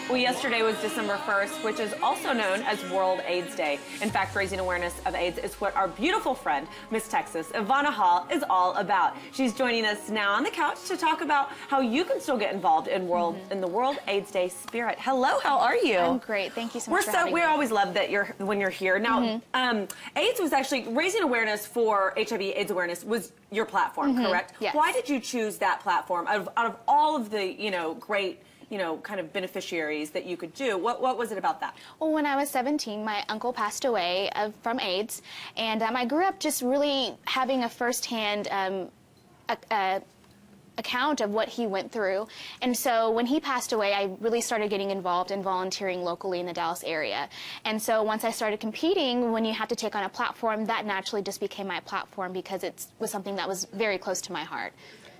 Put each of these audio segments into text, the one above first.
Well, yesterday was December 1st, which is also known as World AIDS Day. In fact, raising awareness of AIDS is what our beautiful friend, Miss Texas, Ivana Hall, is all about. She's joining us now on the couch to talk about how you can still get involved in the World AIDS Day spirit. Hello, how are you? I'm great. Thank you so much for having me. We always love that when you're here. Now, AIDS was actually raising awareness for HIV/AIDS awareness was your platform, correct? Yes. Why did you choose that platform out of all of the great kind of beneficiaries that you could do? What was it about that? Well, when I was 17, my uncle passed away from AIDS, and I grew up just really having a firsthand account of what he went through. And so when he passed away, I really started getting involved in volunteering locally in the Dallas area. And so once I started competing, when you had to take on a platform, that naturally just became my platform because it was something that was very close to my heart.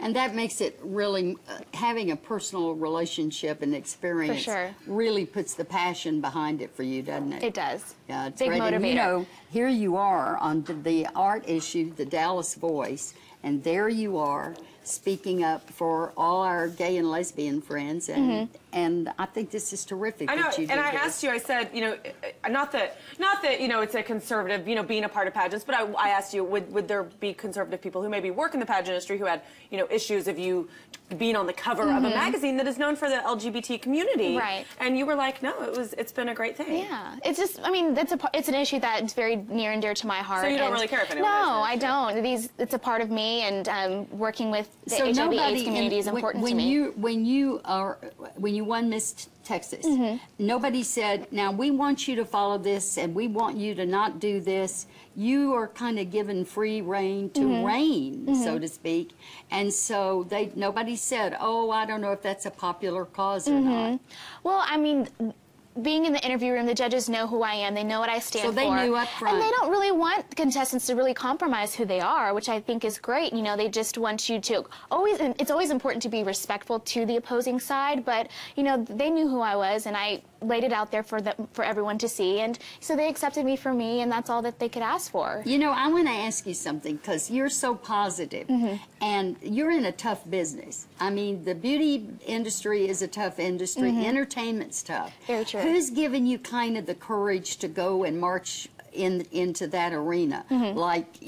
And that makes it really, having a personal relationship and experience really puts the passion behind it for you, doesn't it? It does. Yeah, it's big great. motivator. And, you know, here you are on the art issue, the Dallas Voice, and there you are speaking up for all our gay and lesbian friends, and I think this is terrific. I know, that you and I this. asked you. I said, not that it's a conservative, being a part of pageants, but I asked you, would there be conservative people who maybe work in the pageant industry who had issues of you being on the cover of a magazine that is known for the LGBT community? Right. And you were like, no, it's been a great thing. Yeah, it's just, I mean, it's an issue that's very near and dear to my heart. So you don't really care if anyone No, I don't. It's a part of me, and working with the HIV/AIDS community is important to me. When you won Miss Texas, nobody said, now we want you to follow this and we want you to not do this. You are kind of given free rein to reign, so to speak. And so nobody said, oh, I don't know if that's a popular cause or not. Well, I mean, being in the interview room, the judges know who I am. They know what I stand for. So they knew up front. And they don't really want contestants to really compromise who they are, which I think is great. They just want you to always, and it's always important to be respectful to the opposing side, but, they knew who I was, and I laid it out there for everyone to see, and so they accepted me for me, and that's all that they could ask for. I want to ask you something, because you're so positive, and you're in a tough business. I mean, the beauty industry is a tough industry. Entertainment's tough. Very true. Who's given you kind of the courage to go and march into that arena? Like,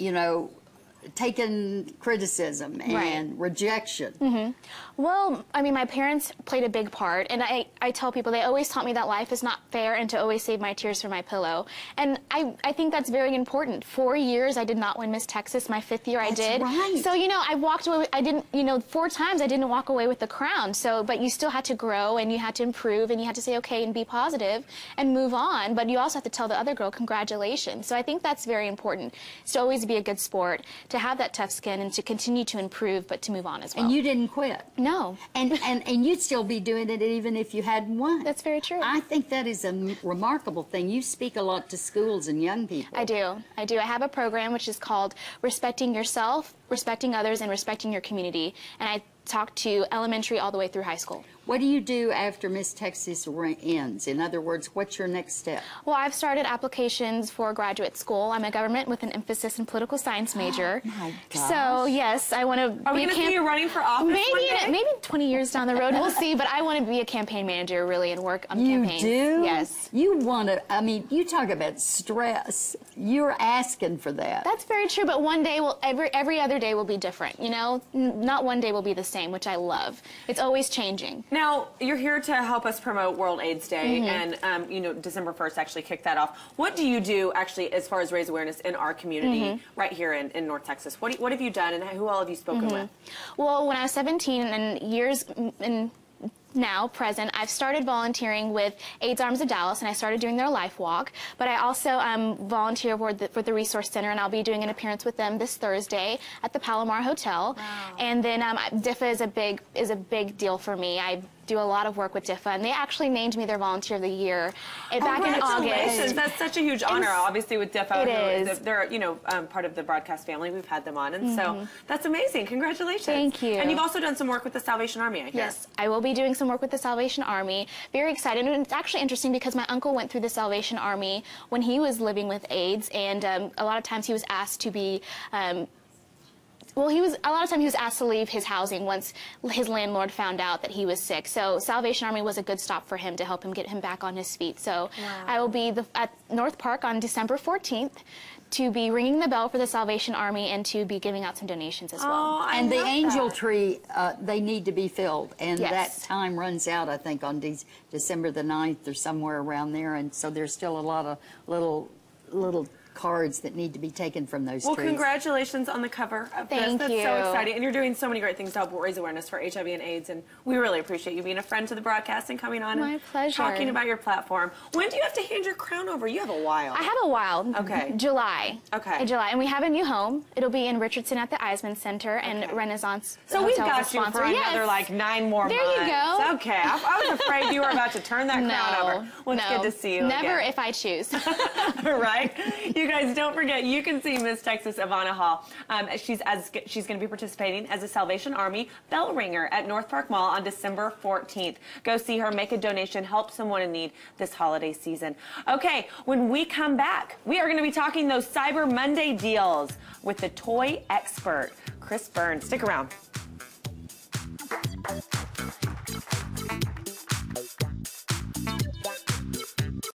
taking criticism and rejection. Well, I mean, my parents played a big part, and I tell people they always taught me that life is not fair and to always save my tears for my pillow. And I think that's very important. 4 years I did not win Miss Texas. My 5th year I did. Right. So, I walked away, I didn't, 4 times I didn't walk away with the crown. So, but you still had to grow, and you had to improve, and you had to say okay and be positive and move on. But you also have to tell the other girl, congratulations. So I think that's very important. It's to always be a good sport, to have that tough skin, and to continue to improve, but to move on as well. And you didn't quit. No. And you'd still be doing it even if you hadn't won. That's very true. I think that is a remarkable thing. You speak a lot to schools and young people. I do. I have a program which is called Respecting Yourself, Respecting Others, and Respecting Your Community. And I talk to elementary all the way through high school. What do you do after Miss Texas ends? In other words, what's your next step? Well, I've started applications for graduate school. I'm a government with an emphasis in political science major. Oh my gosh. So, yes, I want to Are we going to see you running for office maybe 20 years down the road. We'll see. But I want to be a campaign manager, really, and work on campaigns. You do? Yes. You want to, I mean, you talk about stress. You're asking for that. That's very true, but one day every other day will be different, Not one day will be the same, which I love. It's always changing. Now, you're here to help us promote World AIDS Day, and, December 1st actually kicked that off. What do you do, actually, as far as raise awareness in our community right here in North Texas? What have you done, and who all have you spoken with? Well, when I was 17 and years now, present, I've started volunteering with AIDS Arms of Dallas, and I started doing their life walk. But I also volunteer for the Resource Center, and I'll be doing an appearance with them this Thursday at the Palomar Hotel. Wow. And then DIFA is a big deal for me. I do a lot of work with DIFA, and they actually named me their Volunteer of the Year back in August. That's such a huge honor, obviously, with DIFA. It is. They're part of the broadcast family. We've had them on, and so that's amazing. Congratulations. Thank you. And you've also done some work with the Salvation Army, I hear. Yes, I will be doing some work with the Salvation Army. Very excited, and it's actually interesting because my uncle went through the Salvation Army when he was living with AIDS, and a lot of times he was asked to be Well, a lot of time he was asked to leave his housing once his landlord found out that he was sick. So Salvation Army was a good stop for him to help him get him back on his feet. So I will be at North Park on December 14th to be ringing the bell for the Salvation Army and to be giving out some donations as well. Oh, and the angel tree, they need to be filled. And Yes. that time runs out, I think, on December the 9th or somewhere around there. And so there's still a lot of little cards that need to be taken from those Well, trees. congratulations on the cover of this. Thank That's you. so exciting. And you're doing so many great things to help raise awareness for HIV and AIDS. And we really appreciate you being a friend to the broadcast and coming on My and pleasure. talking about your platform. When do you have to hand your crown over? You have a while. I have a while. Okay. July. Okay. In July. And we have a new home. It'll be in Richardson at the Eisman Center and Renaissance. So we've Hotel is got a you for sponsor. another Yes. like 9 more There months. you go. Okay. I was afraid you were about to turn that crown over. Well, it's good to see you Never again. if I choose. Right? You guys, don't forget, you can see Miss Texas Ivana Hall. She's going to be participating as a Salvation Army bell ringer at North Park Mall on December 14th. Go see her, make a donation, help someone in need this holiday season. Okay, when we come back, we are going to be talking those Cyber Monday deals with the toy expert, Chris Burns. Stick around.